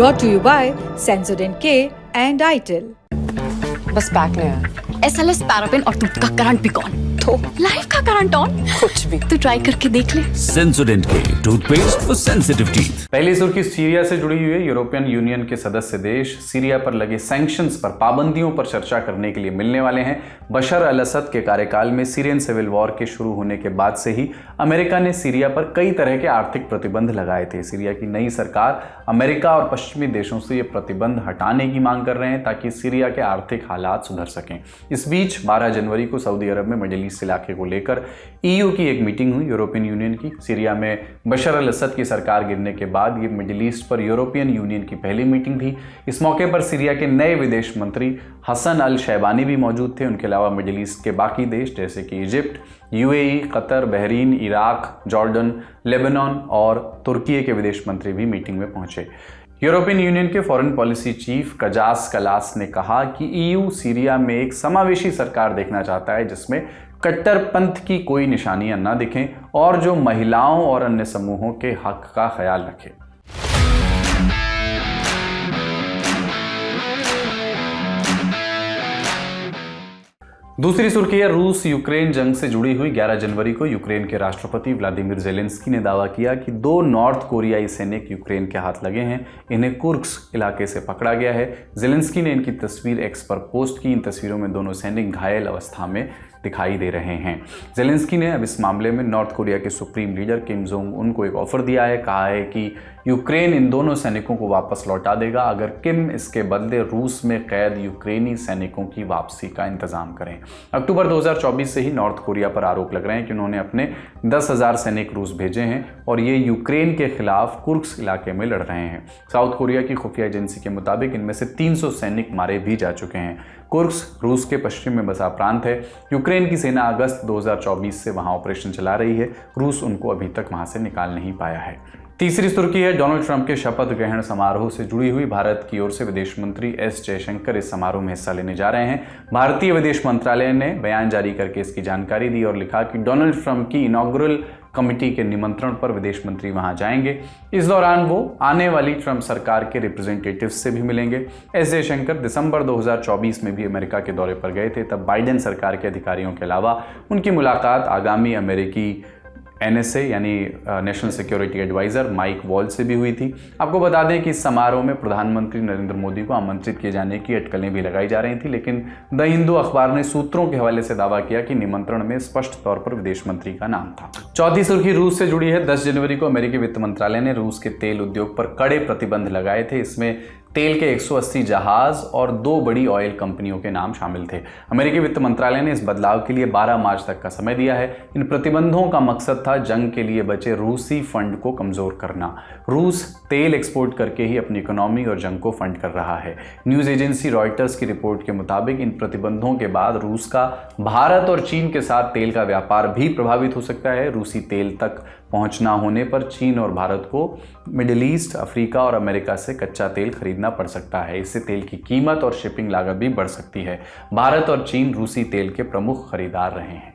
Brought to you by Sensodyne K and ITIL. बस pack नहीं है। SLS पैराफिन और दूध का करंट भी कौन? तो लाइफ का करंट ऑन? कुछ भी। तो ट्राई करके देख ले। सेंसोडेंट के टूथपेस्ट फॉर सेंसिटिव टीथ। पहली सुर्खी सीरिया से जुड़ी हुई है। यूरोपियन यूनियन के सदस्य देश सीरिया पर लगे सैंक्शंस पर पाबंदियों पर चर्चा करने के लिए मिलने वाले हैं। बशर अल असद के कार्यकाल में सीरियन सिविल वॉर के शुरू होने के बाद से ही अमेरिका ने सीरिया पर कई तरह के आर्थिक प्रतिबंध लगाए थे। सीरिया की नई सरकार अमेरिका और पश्चिमी देशों से ये प्रतिबंध हटाने की मांग कर रहे हैं ताकि सीरिया के आर्थिक हालात सुधर सकें। इस बीच 12 जनवरी को सऊदी अरब में मिडिल ईस्ट इलाके को लेकर EU की एक मीटिंग हुई, यूरोपियन यूनियन की। सीरिया में बशर अल असद की सरकार गिरने के बाद ये मिडिल ईस्ट पर यूरोपियन यूनियन की पहली मीटिंग थी। इस मौके पर सीरिया के नए विदेश मंत्री हसन अल शैबानी भी मौजूद थे। उनके अलावा मिडिल ईस्ट के बाकी देश जैसे कि Egypt, UAE, Qatar, Bahrain, Iraq, Jordan, Lebanon और तुर्की के विदेश मंत्री भी मीटिंग में पहुंचे। यूरोपियन यूनियन के फॉरेन पॉलिसी चीफ कजास कलास ने कहा कि EU सीरिया में एक समावेशी सरकार देखना चाहता है जिसमें कट्टरपंथ की कोई निशानियां न दिखें और जो महिलाओं और अन्य समूहों के हक का ख्याल रखे। दूसरी सुर्खी है रूस यूक्रेन जंग से जुड़ी हुई। 11 जनवरी को यूक्रेन के राष्ट्रपति व्लादिमीर ज़ेलेंस्की ने दावा किया कि 2 नॉर्थ कोरियाई सैनिक यूक्रेन के हाथ लगे हैं। इन्हें कुर्स्क इलाके से पकड़ा गया है। ज़ेलेंस्की ने इनकी तस्वीर एक्स पर पोस्ट की। इन तस्वीरों में दोनों सैनिक घायल अवस्था में दिखाई दे रहे हैं। ज़ेलेंस्की ने अब इस मामले में नॉर्थ कोरिया के supreme leader Kim Jong Un को एक ऑफर दिया है। कहा है कि यूक्रेन इन दोनों सैनिकों को वापस लौटा देगा अगर किम इसके बदले रूस में कैद यूक्रेनी सैनिकों की वापसी का इंतजाम करें। अक्टूबर 2024 से ही नॉर्थ कोरिया पर आरोप लग रहे हैं कि उन्होंने अपने 10,000 सैनिक रूस भेजे हैं और ये यूक्रेन के खिलाफ कुर्स्क इलाके में लड़ रहे हैं। साउथ कोरिया की खुफिया एजेंसी के मुताबिक इनमें से 300 सैनिक मारे भी जा चुके हैं। कुर्स्क रूस के पश्चिम में बसा प्रांत है। यूक्रेन की सेना अगस्त 2024 से वहां ऑपरेशन चला रही है। रूस उनको अभी तक वहां से निकाल नहीं पाया है। तीसरी सुर्खी है डोनाल्ड ट्रंप के शपथ ग्रहण समारोह से जुड़ी हुई। भारत की ओर से विदेश मंत्री S जयशंकर इस समारोह में हिस्सा लेने जा रहे हैं। भारतीय विदेश मंत्रालय ने बयान जारी करके इसकी जानकारी दी और लिखा कि डोनाल्ड ट्रंप की इनॉग्रल कमेटी के निमंत्रण पर विदेश मंत्री वहां जाएंगे। इस दौरान वो आने वाली ट्रंप सरकार के रिप्रेजेंटेटिव्स से भी मिलेंगे। S जयशंकर दिसंबर 2024 में भी अमेरिका के दौरे पर गए थे। तब बाइडेन सरकार के अधिकारियों के अलावा उनकी मुलाकात आगामी अमेरिकी NSA यानी national security adviser Mike Waltz से भी हुई थी। आपको बता दें कि इस समारोह में प्रधानमंत्री नरेंद्र मोदी को आमंत्रित किए जाने की अटकलें भी लगाई जा रही थी, लेकिन द हिंदू अखबार ने सूत्रों के हवाले से दावा किया कि निमंत्रण में स्पष्ट तौर पर विदेश मंत्री का नाम था। चौथी सुर्खी रूस से जुड़ी है। 10 जनवरी को अमेरिकी वित्त मंत्रालय ने रूस के तेल उद्योग पर कड़े प्रतिबंध लगाए थे। इसमें तेल के 180 जहाज और 2 बड़ी ऑयल कंपनियों के नाम शामिल थे। अमेरिकी वित्त मंत्रालय ने इस बदलाव के लिए 12 मार्च तक का समय दिया है। इन प्रतिबंधों का मकसद था जंग के लिए बचे रूसी फंड को कमजोर करना। रूस तेल एक्सपोर्ट करके ही अपनी इकोनॉमी और जंग को फंड कर रहा है। न्यूज एजेंसी रॉयटर्स की रिपोर्ट के मुताबिक इन प्रतिबंधों के बाद रूस का भारत और चीन के साथ तेल का व्यापार भी प्रभावित हो सकता है। रूसी तेल तक पहुंचना होने पर चीन और भारत को मिडिल ईस्ट, अफ्रीका और अमेरिका से कच्चा तेल खरीदना पड़ सकता है। इससे तेल की कीमत और शिपिंग लागत भी बढ़ सकती है। भारत और चीन रूसी तेल के प्रमुख खरीदार रहे हैं।